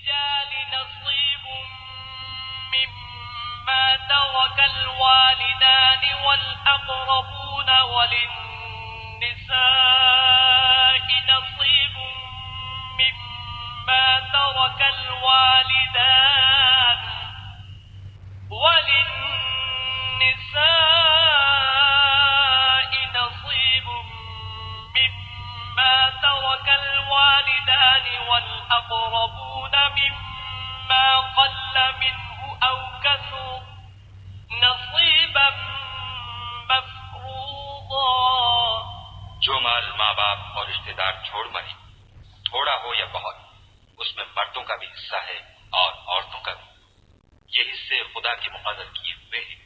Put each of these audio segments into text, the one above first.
للرجال نصيب مما ترك الوالدان والأقربون وللنساء نصيب مما ترك الوالدان والأقربون مما قل منه أو كثر نصيبا مفروضا. جو مال ماں باپ اور رشتہ دار چھوڑ مرے، تھوڑا ہو یا بہت، اس میں مردوں کا بھی حصہ ہے اور عورتوں کا بھی. یہ حصے خدا کے مقرر کیے ہوئے ہیں.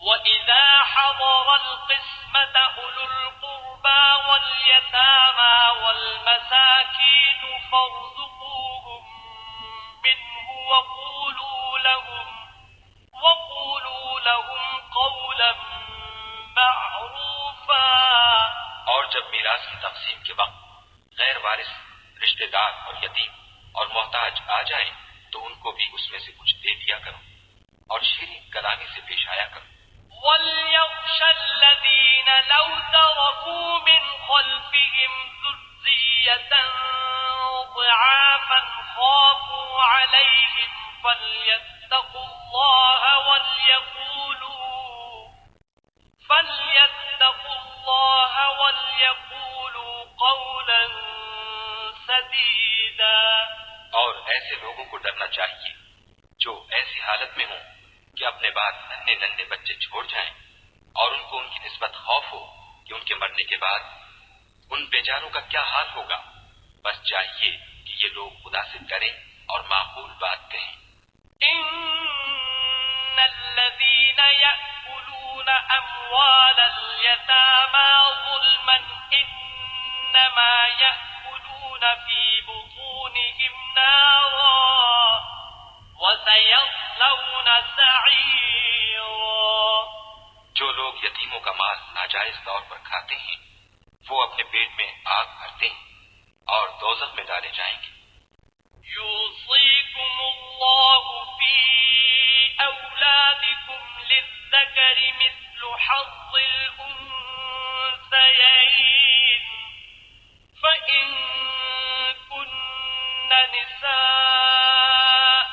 وَإِذَا حَضَرَ الْقِسْمَةَ أُولُو الْقُرْبَى وَالْيَتَامَى وَالْمَسَاكِينُ فَارْزُقُوهُم مِّنْهُ وَقُولُوا لَهُمْ قَوْلًا مَّعْرُوفًا. اور جب میراث کی تقسیم کے وقت غیر وارث رشتہ دار اور یتیم اور محتاج آ جائیں تو ان کو بھی اس میں سے کچھ دے دیا کرو اور شیرین کلامی سے پیش آیا کرو. وَلْيَخْشَ الَّذِينَ لَوْ تَرَكُوا مِنْ خَلْفِهِمْ ذُرِّيَّةً ضِعَافًا خَافُوا عَلَيْهِمْ فَلْيَتَّقُوا اللَّهَ وَلْيَقُولُوا قَوْلًا سَدِيدًا. اور ایسے لوگوں کو ڈرنا چاہیے جو ایسی حالت میں ہوں کہ اپنے بعد ننھے ننھے بچے چھوڑ جائیں اور ان کو ان کی نسبت خوف ہو کہ ان کے مرنے کے بعد ان بیچاروں کا کیا حال ہوگا. بس چاہیے کہ یہ لوگ خدا سے ڈریں اور معقول بات کہیں. إِنَّ الَّذِينَ يَأْكُلُونَ أَمْوَالَ الْيَتَامَى ظُلْمًا إِنَّمَا يَأْكُلُونَ فِي بُطُونِهِمْ نَارًا وَسَيَصْلَوْنَ سَعِيرًا. جو لوگ یتیموں کا مال ناجائز طور پر کھاتے ہیں وہ اپنے پیٹ میں آگ بھرتے ہیں اور دوزخ میں ڈالے جائیں گے. يوصيكم الله في أولادكم للذكر مثل حظ الأنثيين فإن كن نساء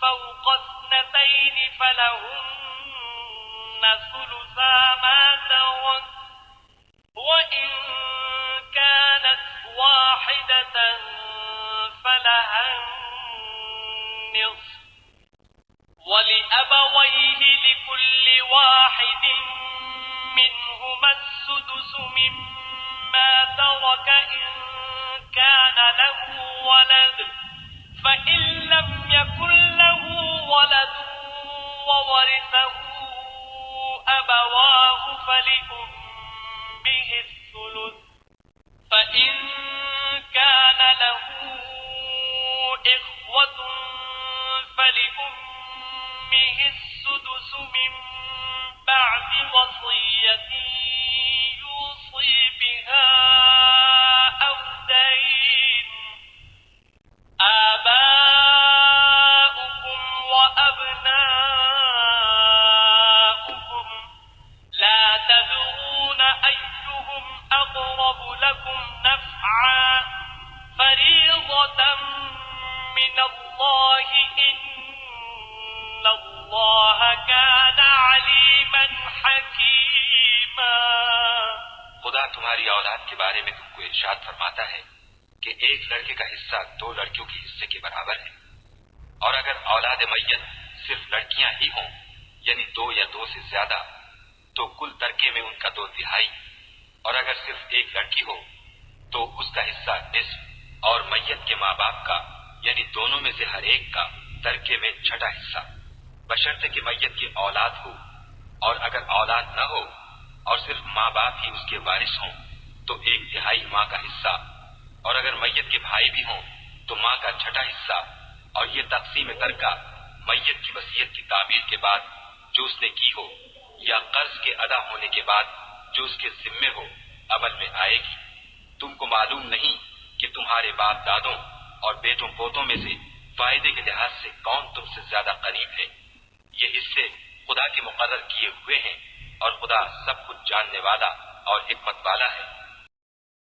فوق اثنتين فلهن ثلثا ما ترك وإن كانت واحدة فلها النصف ولأبويه لكل واحد منهما السدس مما ترك إن كان له ولد فإن لم يكن له ولد وورثه أبواه فلأمه الثلث فإن كان له إخوة فلأمه السدس من بعد وصية يوصي بها أو دين. آباؤكم وأبناؤكم لا تدرون أيهم أقرب لكم نفعا فريضة من الله إن الله كان عليما حكيما. خدا تمہاری اولاد کے بارے میں تم کو ارشاد فرماتا ہے کہ ایک لڑکے کا حصہ دو لڑکیوں کے حصے کے برابر ہے اور اگر اولاد میت صرف لڑکیاں ہی ہوں یعنی دو یا دو سے زیادہ تو کل ترکے میں ان کا 2/3 اور اگر صرف ایک لڑکی ہو تو اس کا حصہ نصف اور میت کے ماں باپ کا یعنی دونوں میں سے ہر ایک کا ترکے میں 6واں حصہ بشرطے کہ میت کی اولاد ہو اور اگر اولاد نہ ہو اور صرف ماں باپ ہی اس کے وارث ہوں تو 1/3 ماں کا حصہ اور اگر میت کے بھائی بھی ہوں تو ماں کا 6واں حصہ. اور یہ تقسیم ترکہ میت کی وصیت کی تعبیر کے بعد جو اس نے کی ہو یا قرض کے ادا ہونے کے بعد جو اس کے ذمے ہو عمل میں آئے گی. تم کو معلوم نہیں کہ تمہارے باپ دادوں اور بیٹوں پوتوں میں سے فائدے کے لحاظ سے کون تم سے زیادہ قریب ہے؟ یہ حصے خدا کے مقرر کیے ہوئے ہیں اور خدا سب کچھ جاننے والا اور حکمت والا ہے۔